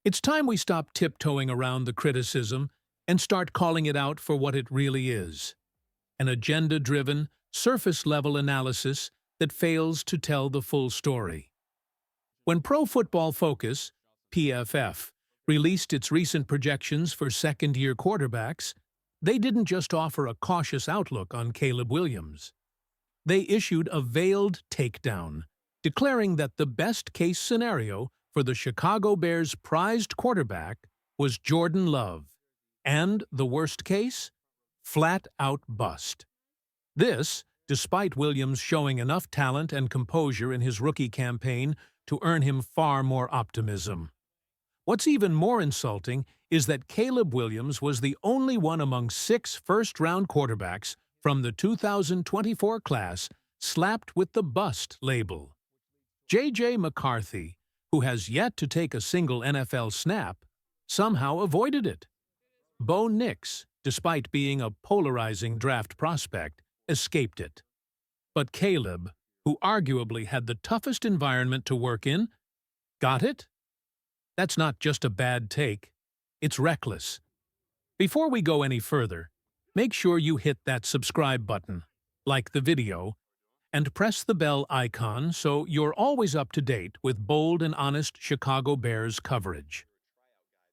It's time we stop tiptoeing around the criticism and start calling it out for what it really is: an agenda-driven, surface-level analysis that fails to tell the full story. When Pro Football Focus, PFF, released its recent projections for second-year quarterbacks, they didn't just offer a cautious outlook on Caleb Williams. They issued a veiled takedown, declaring that the best-case scenario for the Chicago Bears' prized quarterback was Jordan Love, and the worst case? Flat-out bust. This, despite Williams showing enough talent and composure in his rookie campaign to earn him far more optimism. What's even more insulting is that Caleb Williams was the only one among 6 first-round quarterbacks from the 2024 class slapped with the bust label. J.J. McCarthy, who has yet to take a single NFL snap, somehow avoided it. Bo Nix, despite being a polarizing draft prospect, escaped it. But Caleb, who arguably had the toughest environment to work in, got it? That's not just a bad take, it's reckless. Before we go any further, make sure you hit that subscribe button, like the video, and press the bell icon so you're always up to date with bold and honest Chicago Bears coverage.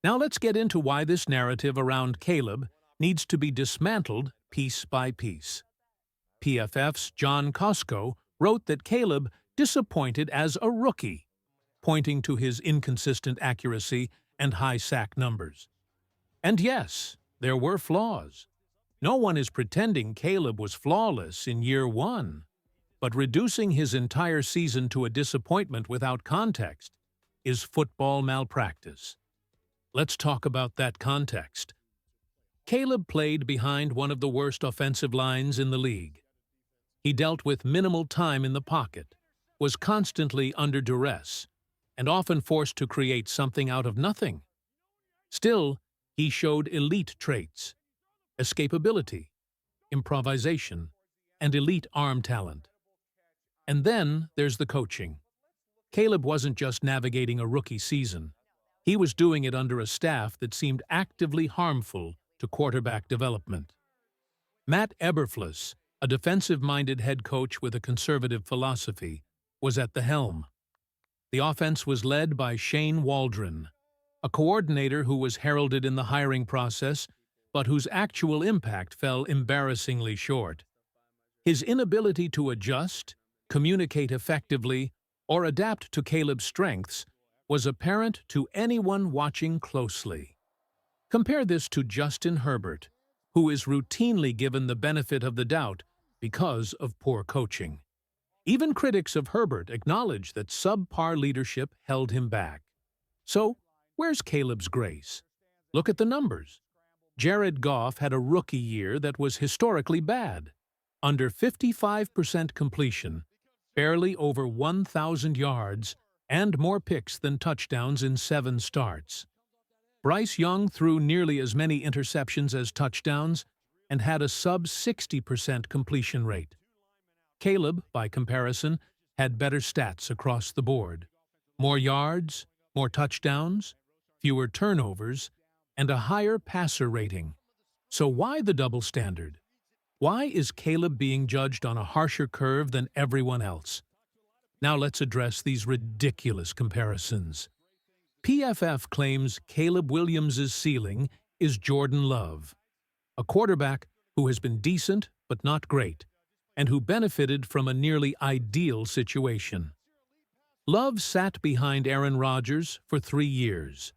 Now let's get into why this narrative around Caleb needs to be dismantled piece by piece. PFF's John Costco wrote that Caleb disappointed as a rookie, pointing to his inconsistent accuracy and high sack numbers. And yes, there were flaws. No one is pretending Caleb was flawless in year 1, but reducing his entire season to a disappointment without context is football malpractice. Let's talk about that context. Caleb played behind one of the worst offensive lines in the league. He dealt with minimal time in the pocket, was constantly under duress, and often forced to create something out of nothing. Still, he showed elite traits: escapability, improvisation, and elite arm talent. And then there's the coaching. Caleb wasn't just navigating a rookie season. He was doing it under a staff that seemed actively harmful to quarterback development. Matt Eberflus, a defensive-minded head coach with a conservative philosophy, was at the helm. The offense was led by Shane Waldron, a coordinator who was heralded in the hiring process, but whose actual impact fell embarrassingly short. His inability to adjust, communicate effectively, or adapt to Caleb's strengths was apparent to anyone watching closely. Compare this to Justin Herbert, who is routinely given the benefit of the doubt because of poor coaching. Even critics of Herbert acknowledge that subpar leadership held him back. So, where's Caleb's grace? Look at the numbers. Jared Goff had a rookie year that was historically bad. Under 55% completion, barely over 1,000 yards, and more picks than touchdowns in 7 starts. Bryce Young threw nearly as many interceptions as touchdowns and had a sub-60% completion rate. Caleb, by comparison, had better stats across the board: more yards, more touchdowns, fewer turnovers, and a higher passer rating. So why the double standard? Why is Caleb being judged on a harsher curve than everyone else? Now let's address these ridiculous comparisons. PFF claims Caleb Williams' ceiling is Jordan Love, a quarterback who has been decent but not great, and who benefited from a nearly ideal situation. Love sat behind Aaron Rodgers for 3 years.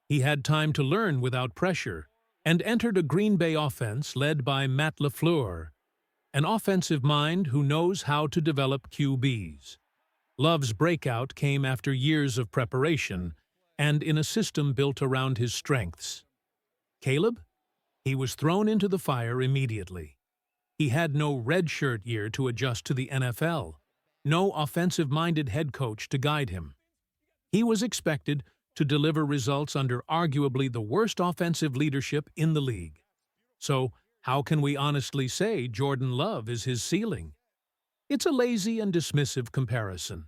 He had time to learn without pressure, and entered a Green Bay offense led by Matt LaFleur, an offensive mind who knows how to develop QBs. Love's breakout came after years of preparation and in a system built around his strengths. Caleb? He was thrown into the fire immediately. He had no redshirt year to adjust to the NFL, no offensive-minded head coach to guide him. He was expected to deliver results under arguably the worst offensive leadership in the league. So, how can we honestly say Jordan Love is his ceiling? It's a lazy and dismissive comparison.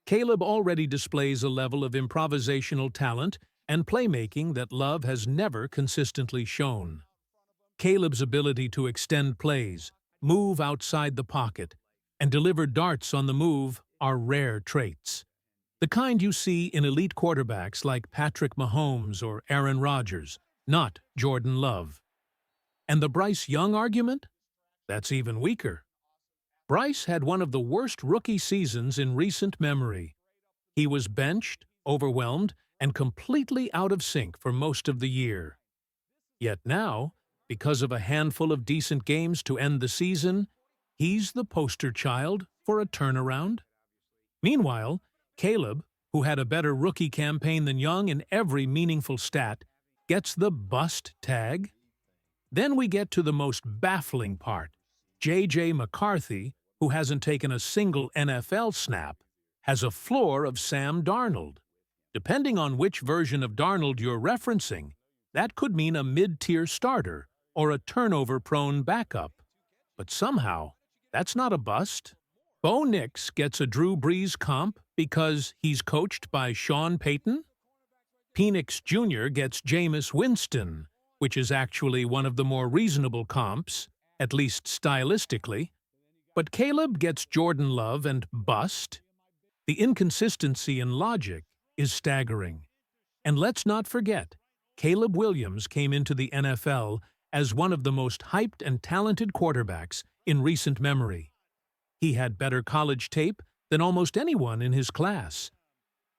Caleb already displays a level of improvisational talent and playmaking that Love has never consistently shown. Caleb's ability to extend plays, move outside the pocket, and deliver darts on the move are rare traits. The kind you see in elite quarterbacks like Patrick Mahomes or Aaron Rodgers, not Jordan Love. And the Bryce Young argument? That's even weaker. Bryce had one of the worst rookie seasons in recent memory. He was benched, overwhelmed, and completely out of sync for most of the year. Yet now, because of a handful of decent games to end the season, he's the poster child for a turnaround. Meanwhile, Caleb, who had a better rookie campaign than Young in every meaningful stat, gets the bust tag. Then we get to the most baffling part. J.J. McCarthy, who hasn't taken a single NFL snap, has a floor of Sam Darnold. Depending on which version of Darnold you're referencing, that could mean a mid-tier starter or a turnover-prone backup. But somehow, that's not a bust. Bo Nix gets a Drew Brees comp because he's coached by Sean Payton? Penix Jr. gets Jameis Winston, which is actually one of the more reasonable comps, at least stylistically. But Caleb gets Jordan Love and bust? The inconsistency in logic is staggering. And let's not forget, Caleb Williams came into the NFL as one of the most hyped and talented quarterbacks in recent memory. He had better college tape than almost anyone in his class.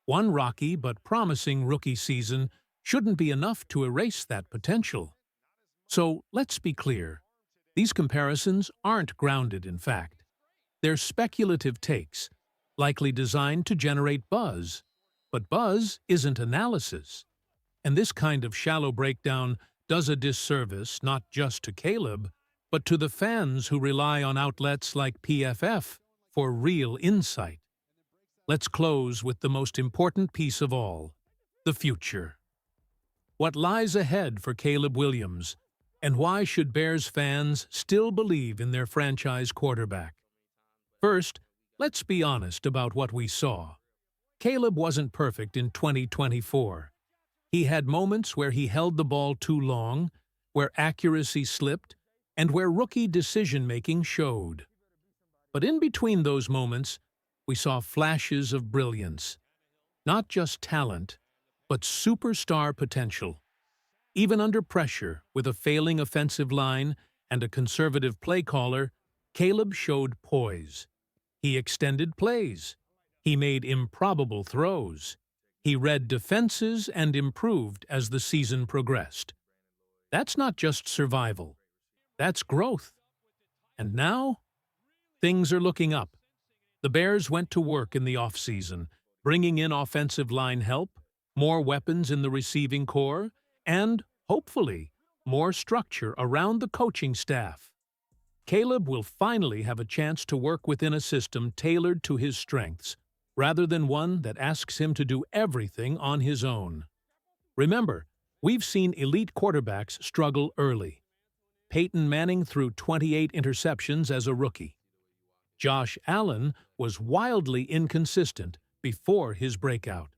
One rocky but promising rookie season shouldn't be enough to erase that potential. So let's be clear. These comparisons aren't grounded in fact. They're speculative takes, likely designed to generate buzz. But buzz isn't analysis. And this kind of shallow breakdown does a disservice not just to Caleb, but to the fans who rely on outlets like PFF for real insight. Let's close with the most important piece of all, the future. What lies ahead for Caleb Williams, and why should Bears fans still believe in their franchise quarterback? First, let's be honest about what we saw. Caleb wasn't perfect in 2024. He had moments where he held the ball too long, where accuracy slipped, and where rookie decision-making showed. But in between those moments, we saw flashes of brilliance. Not just talent, but superstar potential. Even under pressure, with a failing offensive line and a conservative play caller, Caleb showed poise. He extended plays. He made improbable throws. He read defenses and improved as the season progressed. That's not just survival. That's growth. And now, things are looking up. The Bears went to work in the offseason, bringing in offensive line help, more weapons in the receiving core, and, hopefully, more structure around the coaching staff. Caleb will finally have a chance to work within a system tailored to his strengths, rather than one that asks him to do everything on his own. Remember, we've seen elite quarterbacks struggle early. Peyton Manning threw 28 interceptions as a rookie. Josh Allen was wildly inconsistent before his breakout.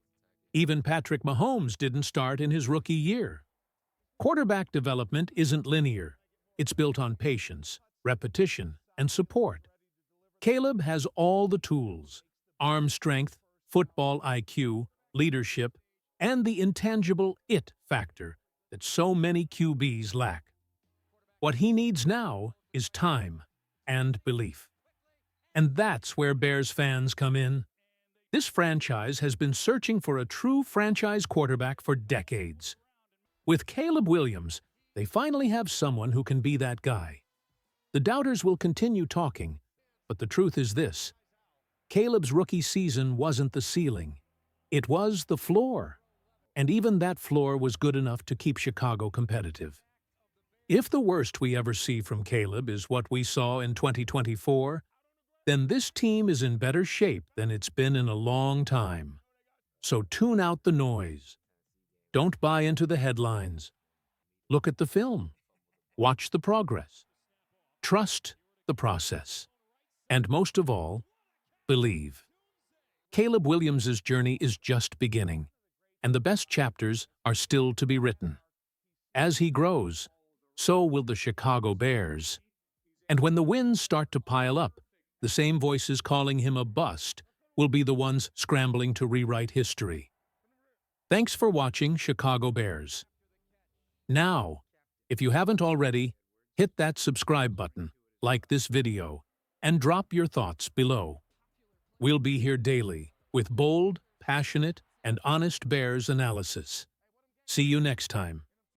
Even Patrick Mahomes didn't start in his rookie year. Quarterback development isn't linear. It's built on patience, repetition, and support. Caleb has all the tools: arm strength, football IQ, leadership, and the intangible it factor that so many QBs lack. What he needs now is time and belief. And that's where Bears fans come in. This franchise has been searching for a true franchise quarterback for decades. With Caleb Williams, they finally have someone who can be that guy. The doubters will continue talking, but the truth is this: Caleb's rookie season wasn't the ceiling. It was the floor. And even that floor was good enough to keep Chicago competitive. If the worst we ever see from Caleb is what we saw in 2024, then this team is in better shape than it's been in a long time. So tune out the noise. Don't buy into the headlines. Look at the film. Watch the progress. Trust the process. And most of all, believe. Caleb Williams' journey is just beginning. and the best chapters are still to be written. As he grows, so will the Chicago Bears. And when the wins start to pile up, the same voices calling him a bust will be the ones scrambling to rewrite history. Thanks for watching Chicago Bears. Now, if you haven't already, hit that subscribe button, like this video, and drop your thoughts below. We'll be here daily with bold, passionate, and honest Bears analysis. See you next time.